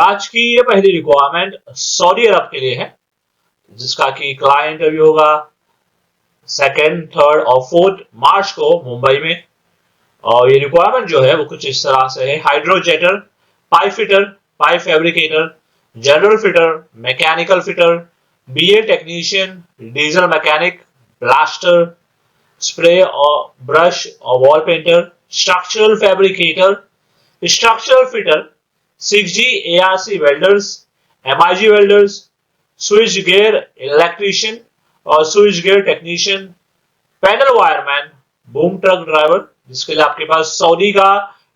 आज की ये पहली रिक्वायरमेंट सऊदी अरब के लिए है, जिसका कि क्लाइंट इंटरव्यू होगा 2nd, 3rd और 4th मार्च को मुंबई में। और ये रिक्वायरमेंट जो है वो कुछ इस तरह से है: hydrojetter, pipe fitter, pipe fabricator, general fitter, mechanical fitter, BA technician, diesel mechanic, blaster, spray और ब्रश और wall painter, structural fabricator, structural fitter, 6G ARC welders, MIG welders, switch gear electrician और switch gear technician, panel wireman, boom truck driver, जिसके लिए आपके पास Saudi का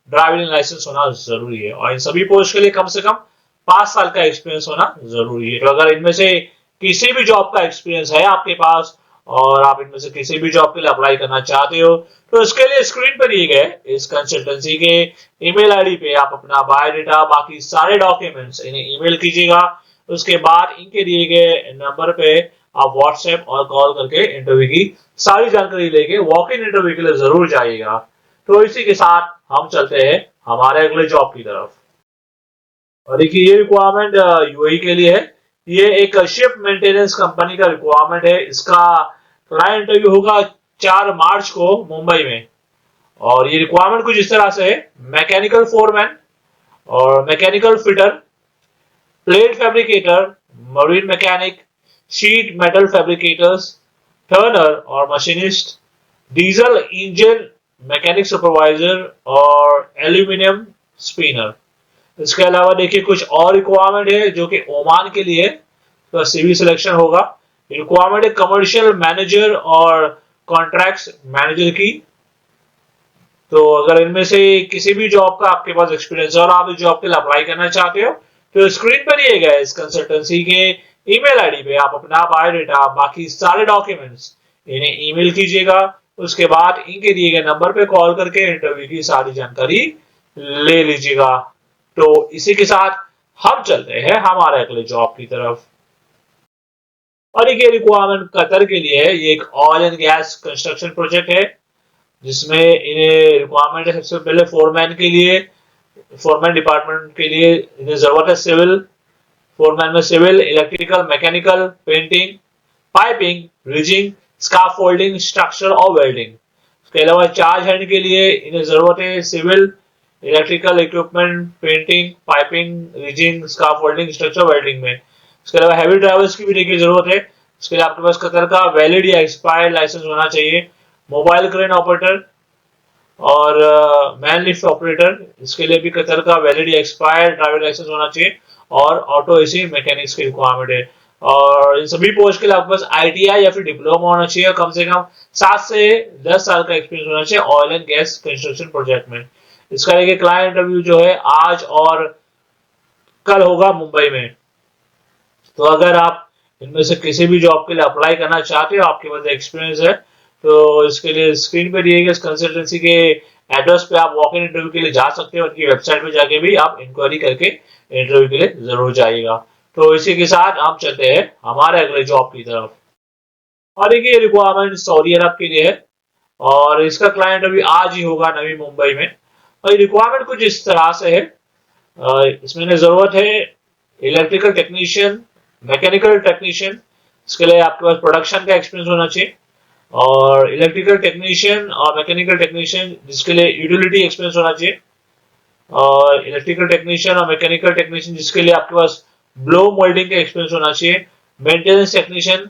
driving licence होना जरूरी है। और इन सभी पोस्ट के लिए कम से कम 5 साल का एक्सपीरियंस होना जरूरी है। तो अगर इनमें से किसी भी जॉब का एक्सपीरियंस है आपके पास और आप इनमें से किसी भी जॉब के लिए अप्लाई करना चाहते हो, तो इसके लिए स्क्रीन पर दिए गए इस कंसल्टेंसी के ईमेल आईडी पे आप अपना बायोडाटा, बाकी सारे डॉक्यूमेंट्स इन्हें ईमेल कीजिएगा। उसके बाद इनके दिए गए नंबर पे आप व्हाट्सएप और कॉल करके इंटरव्यू की सारी जानकारी लेके वॉक इन इंटरव्यू के लिए जरूर जाइएगा। तो इसी के साथ हम चलते हैं हमारे अगले जॉब की तरफ। और देखिए ये रिक्वायरमेंट यूएई के लिए है। ये एक शिप मेंटेनेंस कंपनी का रिक्वायरमेंट है। इसका क्लाइंट इंटरव्यू होगा 4 मार्च को मुंबई में। और ये रिक्वायरमेंट कुछ इस तरह से है: मैकेनिकल फोरमैन और mechanical fitter, plate fabricator, marine mechanic, sheet metal fabricators, turner और machinist, diesel engine mechanic supervisor और एल्यूमिनियम स्पिनर। इसके अलावा देखिए कुछ और रिक्वायरमेंट है जो कि ओमान के लिए तो सीवी सिलेक्शन होगा। रिक्वायरमेंट है कमर्शियल मैनेजर और कॉन्ट्रैक्ट्स मैनेजर की। तो अगर इनमें से किसी भी जॉब का आपके पास एक्सपीरियंस है और आप इस जॉब के लिए अप्लाई करना चाहते हो, तो स्क्रीन पर दिए गए इस कंसल्टेंसी के ईमेल आईडी पे आप अपना बायोडाटा, बाकी सारे डॉक्यूमेंट्स इन्हें ईमेल कीजिएगा। उसके बाद इनके दिए गए नंबर पे कॉल करके इंटरव्यू की सारी जानकारी ले लीजिएगा। तो इसी के साथ हम चलते हैं हमारे अगले जॉब की तरफ। और ये रिक्वायरमेंट कतर के लिए है। ये एक oil and gas construction project है, जिसमें इन्हें रिक्वायरमेंट है सबसे पहले फोरमैन के लिए, फोरमैन डिपार्टमेंट के लिए इन्हें जरूरत है सिविल, फोरमैन में civil, electrical, mechanical, painting, piping, rigging, scaffolding, structure और वेल्डिंग। इसके अलावा चार्ज हैंड के लिए इन्हें जरूरत है civil, electrical equipment, painting, piping, rigging, scaffolding, structure, welding में। इसके अलावा हैवी ड्राइवर्स की भी देखिए जरूरत है। इसके लिए आपके पास कतर का वैलिड या एक्सपायर्ड लाइसेंस होना चाहिए। मोबाइल क्रेन ऑपरेटर और मैन लिफ्ट ऑपरेटर, इसके लिए भी कतर का वैलिड या एक्सपायर्ड ड्राइविंग लाइसेंस होना चाहिए। और ऑटो एसी मैकेनिक्स की रिक्वायरमेंट है। और इन सभी पोस्ट के लिए आपके पास आईटीआई या फिर डिप्लोमा होना चाहिए। कम से कम 7 से 10 साल का एक्सपीरियंस होना चाहिए oil and gas construction project में। इसका देखिए क्लाइंट इंटरव्यू जो है आज और कल होगा मुंबई में। तो अगर आप इनमें से किसी भी जॉब के लिए अप्लाई करना चाहते हो, आपके पास एक्सपीरियंस है, तो इसके लिए स्क्रीन पे दिए गए इस कंसल्टेंसी के एड्रेस पे आप वॉक इन इंटरव्यू के लिए जा सकते हो। उनकी वेबसाइट पे जाके भी आप इंक्वायरी करके इंटरव्यू के लिए जरूर जाइएगा। तो इसी के साथ हम चलते हैं हमारे अगले जॉब की तरफ। और देखिए रिक्वायरमेंट सऊदी अरब के लिए है और इसका क्लाइंट अभी आज ही होगा नवी मुंबई में। और रिक्वायरमेंट कुछ इस तरह से है। इसमें जरूरत है इलेक्ट्रिकल टेक्नीशियन, मैकेनिकल टेक्नीशियन, इसके लिए आपके पास प्रोडक्शन का एक्सपीरियंस होना चाहिए। और इलेक्ट्रिकल टेक्नीशियन और मैकेनिकल टेक्नीशियन, जिसके लिए यूटिलिटी एक्सपीरियंस होना चाहिए। और इलेक्ट्रिकल टेक्नीशियन और मैकेनिकल टेक्नीशियन, जिसके लिए आपके पास ब्लो मोल्डिंग का एक्सपीरियंस होना चाहिए। मेंटेनेंस टेक्नीशियन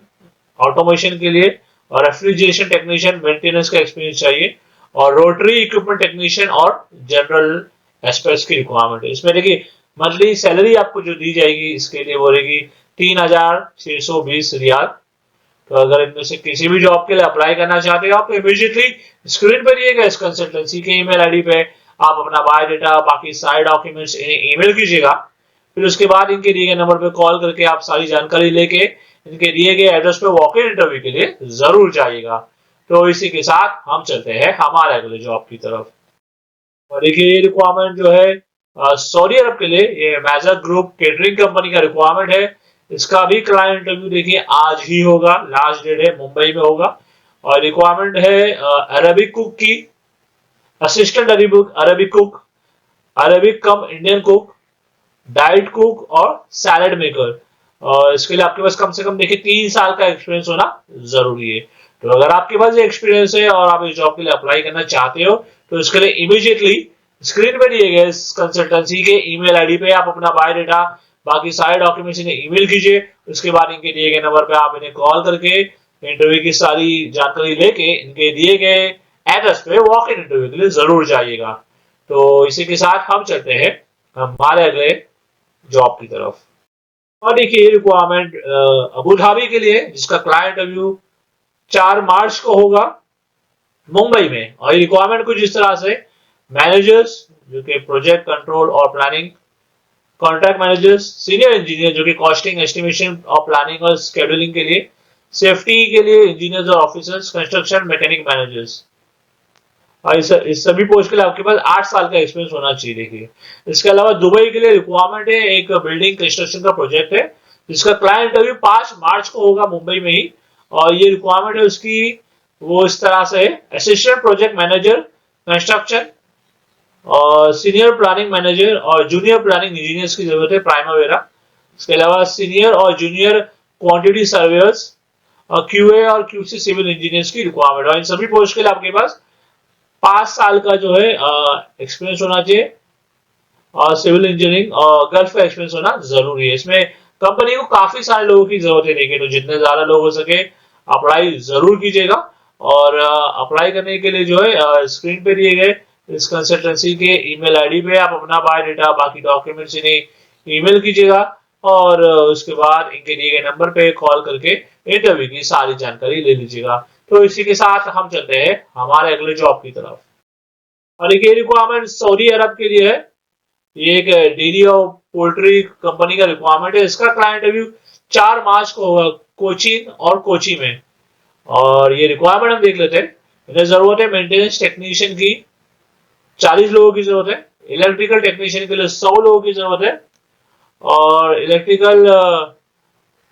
ऑटोमेशन के लिए, और रेफ्रिजरेशन टेक्नीशियन मेंटेनेंस का एक्सपीरियंस चाहिए। और रोटरी इक्विपमेंट टेक्नीशियन और जनरल एस्पेक्ट्स की रिक्वायरमेंट है। इसमें देखिए मंथली सैलरी आपको जो दी जाएगी इसके लिए वो रहेगी 3620 रियाल। तो अगर इनमें से किसी भी जॉब के लिए अप्लाई करना चाहते हो, आप इमीडिएटली स्क्रीन पर दिएगा इस कंसल्टेंसी के ईमेल आईडी पे आप अपना बायोडाटा, बाकी सारे डॉक्यूमेंट्स इन्हें ईमेल कीजिएगा। फिर उसके बाद इनके दिए गए नंबर पे कॉल करके आप सारी जानकारी लेके इनके दिए गए एड्रेस पे वॉक इन इंटरव्यू के लिए जरूर जाइएगा। तो इसी के साथ हम चलते हैं हमारे अगले जॉब की तरफ। और देखिए ये रिक्वायरमेंट जो है सऊदी अरब के लिए, ये मैजर ग्रुप केटरिंग कंपनी का रिक्वायरमेंट है। इसका भी क्लाइंट इंटरव्यू देखिए आज ही होगा, लास्ट डेट है, मुंबई में होगा। और रिक्वायरमेंट है अरेबिक कुक की, असिस्टेंट अरेबिक कुक, अरेबिक कम इंडियन कुक, डाइट कुक और सैलड मेकर। और इसके लिए आपके पास कम से कम देखिए 3 साल का एक्सपीरियंस होना जरूरी है। तो अगर आपके पास ये एक्सपीरियंस है और आप इस जॉब के लिए अप्लाई करना चाहते हो तो इसके लिए इमीडिएटली स्क्रीन पे दिए गए इस कंसल्टेंसी के ईमेल आईडी पे आप अपना बायोडाटा बाकी सारे डॉक्यूमेंट्स इन्हें ईमेल कीजिए। उसके बाद इनके दिए गए नंबर पे आप इन्हें कॉल करके इंटरव्यू की सारी जानकारी लेके इनके दिए गए एड्रेस पे वॉक इन इंटरव्यू के लिए जरूर जाइएगा। तो इसी के साथ हम चलते हैं हमारे अगले जॉब की तरफ। और देखिए रिक्वायरमेंट अबू धाबी के लिए जिसका क्लाइंट इंटरव्यू 4 मार्च को होगा मुंबई में। और ये रिक्वायरमेंट कुछ इस तरह से मैनेजर्स जो कि प्रोजेक्ट कंट्रोल और planning, contract managers, senior engineer जो कि कॉस्टिंग एस्टिमेशन और प्लानिंग और शेड्यूलिंग के लिए, सेफ्टी के लिए इंजीनियर्स और ऑफिसर्स, कंस्ट्रक्शन मैकेनिक मैनेजर्स। और इस सभी पोस्ट के लिए आपके पास 8 साल का एक्सपीरियंस होना चाहिए। देखिए इसके अलावा दुबई के लिए रिक्वायरमेंट है, एक बिल्डिंग कंस्ट्रक्शन का प्रोजेक्ट है जिसका क्लाइंट इंटरव्यू 5 मार्च को होगा मुंबई में ही। और ये रिक्वायरमेंट है उसकी वो इस तरह से असिस्टेंट प्रोजेक्ट मैनेजर कंस्ट्रक्शन और सीनियर प्लानिंग मैनेजर और जूनियर प्लानिंग इंजीनियर्स की जरूरत है प्राइमवेरा। इसके अलावा सीनियर और जूनियर क्वांटिटी सर्वेयर्स और क्यूए और क्यूसी सिविल इंजीनियर्स की रिक्वायरमेंट। और इन सभी पोस्ट के लिए आपके पास 5 साल का जो है एक्सपीरियंस होना चाहिए और सिविल इंजीनियरिंग और गल्फ का एक्सपीरियंस होना जरूरी है। इसमें कंपनी को काफी सारे लोगों की जरूरत है। देखिए तो जितने ज्यादा लोग हो सके अप्लाई जरूर कीजिएगा। और अप्लाई करने के लिए जो है स्क्रीन पे दिए गए इस कंसल्टेंसी के ईमेल आईडी पे आप अपना बायोडाटा बाकी डॉक्यूमेंट्स इन्हें ईमेल कीजिएगा। और उसके बाद इनके दिए गए नंबर पे कॉल करके इंटरव्यू की सारी जानकारी ले लीजिएगा। तो इसी के साथ हम चलते हैं हमारे अगले जॉब की तरफ। और ये रिक्वायरमेंट सऊदी अरब के लिए है। ये एक डेयरी और पोल्ट्री कंपनी का रिक्वायरमेंट है। इसका क्लाइंट इंटरव्यू 4 मार्च को होगा कोचीन और कोची में। और ये रिक्वायरमेंट हम देख लेते हैं। इन्हें जरूरत है मेंटेनेंस टेक्नीशियन की, 40 लोगों की जरूरत है। इलेक्ट्रिकल टेक्नीशियन के लिए 100 लोगों की जरूरत है। और इलेक्ट्रिकल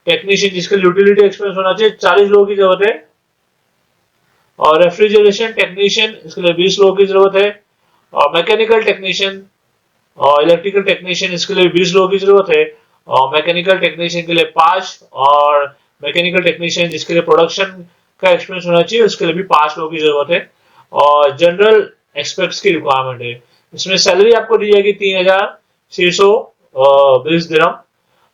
टेक्नीशियन जिसके यूटिलिटी एक्सपीरियंस होना चाहिए 40 लोगों की जरूरत है। और रेफ्रिजरेशन टेक्नीशियन इसके लिए 20 लोगों की जरूरत है। और मैकेनिकल टेक्नीशियन और इलेक्ट्रिकल टेक्नीशियन इसके लिए 20 लोगों की जरूरत है। और मैकेनिकल टेक्नीशियन के लिए 5 और मैकेनिकल टेक्नीशियन जिसके लिए प्रोडक्शन का एक्सपीरियंस होना चाहिए उसके लिए भी 5 लोगों की जरूरत है। और जनरल एक्सपर्ट्स की रिक्वायरमेंट है। इसमें सैलरी आपको दी जाएगी 3620 दिरहम।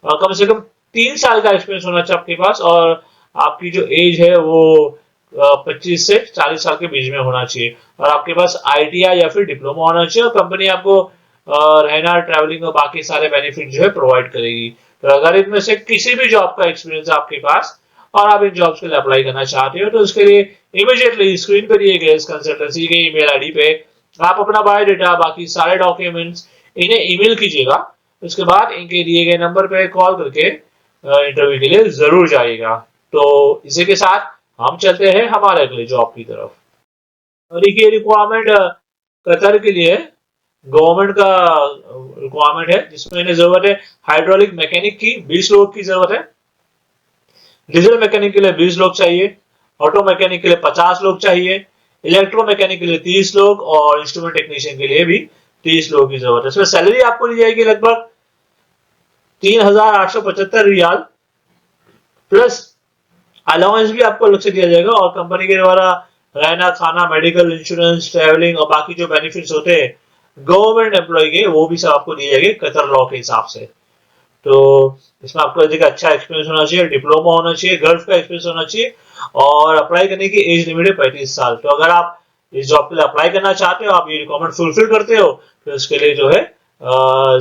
कम से कम 3 साल का एक्सपीरियंस होना चाहिए आपके पास। और आपकी जो एज है वो 25 से 40 साल के बीच में होना चाहिए। और आपके पास आईटीआई या फिर डिप्लोमा होना चाहिए। और कंपनी आपको रहना, ट्रैवलिंग और बाकी सारे बेनिफिट जो है प्रोवाइड करेगी। तो अगर इनमें से किसी भी जॉब का एक्सपीरियंस है आपके पास और आप इन जॉब्स के लिए अप्लाई करना चाहते हो तो उसके लिए इमीडिएटली स्क्रीन पर दिए गए इस कंसल्टेंसी के ईमेल आईडी पे आप अपना बायोडाटा बाकी सारे डॉक्यूमेंट्स इन्हें ईमेल कीजिएगा। उसके बाद इनके दिए गए नंबर पे कॉल करके इंटरव्यू के लिए जरूर जाइएगा। तो इसी के साथ हम चलते हैं हमारे अगले जॉब की तरफ। और ये रिक्वायरमेंट कतर के लिए गवर्नमेंट का रिक्वायरमेंट है जिसमें इन्हें जरूरत है हाइड्रोलिक मैकेनिक की 20 लोगों की जरूरत है। डीजल मैकेनिक के लिए 20 लोग चाहिए। ऑटो मैकेनिक के लिए 50 लोग चाहिए। इलेक्ट्रो मैकेनिक के लिए 30 लोग और इंस्ट्रूमेंट टेक्नीशियन के लिए भी 30 लोगों की जरूरत है। इसमें सैलरी आपको दी जाएगी लगभग 3875 रियाल प्लस अलाउंस भी आपको अलग से दिया जाएगा। और कंपनी के द्वारा रहना, खाना, मेडिकल इंश्योरेंस, ट्रैवलिंग और बाकी जो बेनिफिट्स होते हैं गवर्नमेंट एम्प्लॉय के वो भी सब आपको दिए जाएंगे कतर लॉ के हिसाब से। तो इसमें आपको देखिए अच्छा एक्सपीरियंस होना चाहिए, डिप्लोमा होना चाहिए, गल्फ का एक्सपीरियंस होना चाहिए। और अप्लाई करने की एज लिमिट है 35 साल। तो अगर आप इस जॉब के लिए अप्लाई करना चाहते हो, आप ये रिक्वायरमेंट फुलफिल करते हो तो इसके लिए जो है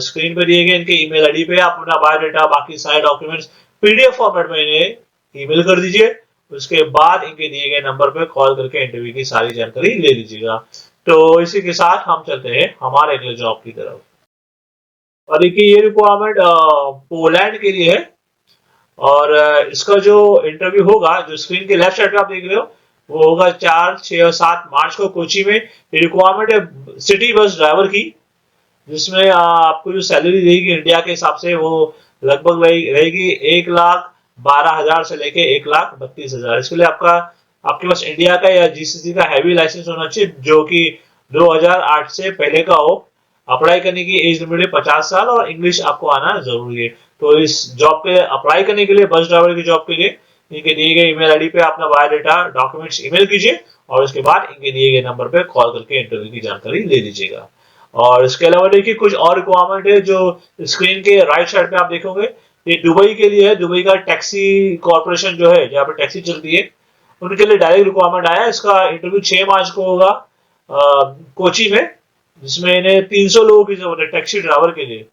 स्क्रीन पे दिए गए इनके ईमेल आईडी पे आप अपना बायोडाटा बाकी सारे डॉक्यूमेंट्स पीडीएफ फॉर्मेट में इन्हें ईमेल कर दीजिए। उसके बाद इनके दिए गए नंबर पे कॉल करके इंटरव्यू की सारी जानकारी ले लीजिएगा। तो इसी के साथ हम चलते हैं हमारे अगले जॉब की तरफ। और देखिए ये रिक्वायरमेंट पोलैंड के लिए है। और इसका जो इंटरव्यू होगा जो स्क्रीन के लेफ्ट साइड पे आप देख रहे हो वो होगा 4, 6 और 7 मार्च को कोची में। रिक्वायरमेंट है सिटी बस ड्राइवर की जिसमें आपको जो सैलरी रहेगी इंडिया के हिसाब से वो लगभग रहेगी 1,12,000 से लेके 1,32,000। इसके लिए आपके पास इंडिया का या जीसीसी का हैवी लाइसेंस होना चाहिए जो कि 2008 से पहले का हो। अप्लाई करने की एज लिमिट है 50 साल और इंग्लिश आपको आना जरूरी है। तो इस जॉब पे अप्लाई करने के लिए, बस ड्राइवर की जॉब के लिए, इनके दिए गए ईमेल आईडी पे अपना बायोडाटा डॉक्यूमेंट्स ईमेल कीजिए और उसके बाद इनके दिए गए नंबर पे कॉल करके इंटरव्यू की जानकारी ले लीजिएगा। और इसके अलावा देखिए कुछ और रिक्वायरमेंट है जो स्क्रीन के राइट साइड पे आप देखोगे, ये दुबई के लिए है। दुबई का टैक्सी कॉर्पोरेशन जो है, जहाँ पे टैक्सी चलती है, उनके लिए डायरेक्ट रिक्वायरमेंट आया है। इसका इंटरव्यू 6 मार्च को होगा कोची में, जिसमें इन्हें 300 लोगों की जरूरत है टैक्सी ड्राइवर के लिए।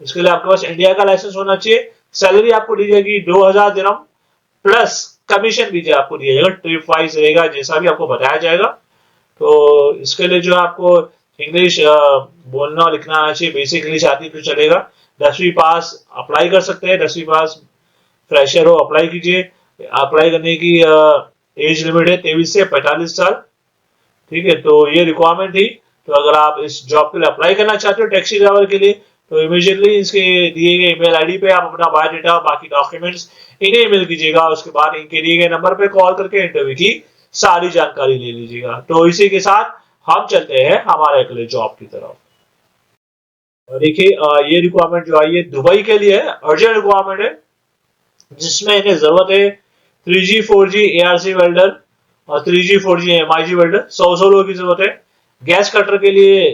इसके लिए आपके पास इंडिया का लाइसेंस होना चाहिए। सैलरी आपको दी जाएगी 2000 दिरहम प्लस कमीशन भी आपको दिया जाएगा, ट्रिप वाइज रहेगा, जैसा भी आपको बताया जाएगा। तो इसके लिए जो आपको इंग्लिश बोलना और लिखना आना चाहिए, बेसिक इंग्लिश आती तो चलेगा। 10वीं पास अप्लाई कर सकते हैं, 10वीं पास फ्रेशर हो अप्लाई कीजिए। अप्लाई करने की एज लिमिट है 23 से 45 साल। ठीक है, तो ये रिक्वायरमेंट थी। तो अगर आप इस जॉब के लिए अप्लाई करना चाहते हो टैक्सी ड्राइवर के लिए, तो इमीडिएटली इसके दिए गए ईमेल आईडी पे आप अपना बायोडाटा बाकी डॉक्यूमेंट्स इन्हें ईमेल कीजिएगा। उसके बाद इनके दिए गए नंबर पे कॉल करके इंटरव्यू की सारी जानकारी ले लीजिएगा। तो इसी के साथ हम चलते हैं हमारे अगले जॉब की तरफ। और देखिए ये रिक्वायरमेंट जो आई है दुबई के लिए है, अर्जेंट रिक्वायरमेंट है, जिसमें इन्हें जरूरत है 3G 4G ARC वेल्डर और 3G 4G MIG वेल्डर। 100 लोगों की जरूरत है। गैस कटर के लिए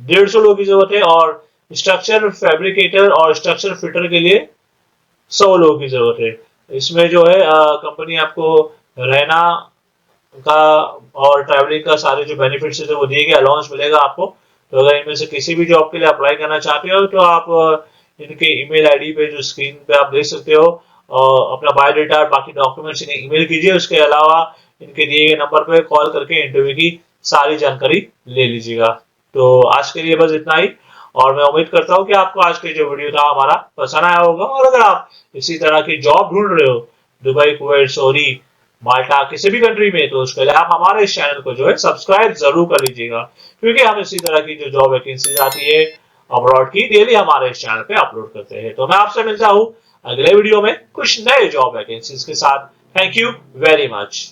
150 लोगों की जरूरत है और स्ट्रक्चर फैब्रिकेटर और स्ट्रक्चर फिटर के लिए 100 लोगों की जरूरत है। इसमें जो है कंपनी आपको रहना का और ट्रैवलिंग का सारे जो बेनिफिट्स है वो दिए गए, अलाउंस मिलेगा आपको। तो अगर इनमें से किसी भी जॉब के लिए अप्लाई करना चाहते हो तो आप इनके ईमेल आईडी पे जो स्क्रीन पे आप देख सकते हो अपना बायोडाटा और बाकी डॉक्यूमेंट्स इन्हें ईमेल कीजिए। उसके अलावा इनके दिए गए नंबर पे कॉल करके इंटरव्यू की सारी जानकारी ले लीजिएगा। तो आज के लिए बस इतना ही, और मैं उम्मीद करता हूँ कि आपको आज के जो वीडियो था हमारा पसंद आया होगा। और अगर आप इसी तरह की जॉब ढूंढ रहे हो दुबई, कुवैत, सऊदी, माल्टा, किसी भी कंट्री में, तो उसके लिए आप हमारे इस चैनल को जो है सब्सक्राइब जरूर कर लीजिएगा, क्योंकि हम इसी तरह की जो जॉब वैकेंसीज आती है अब्रॉड की डेली हमारे इस चैनल पे अपलोड करते हैं। तो मैं आपसे मिलता हूँ अगले वीडियो में कुछ नए जॉब वैकेंसीज के साथ। Thank you very much.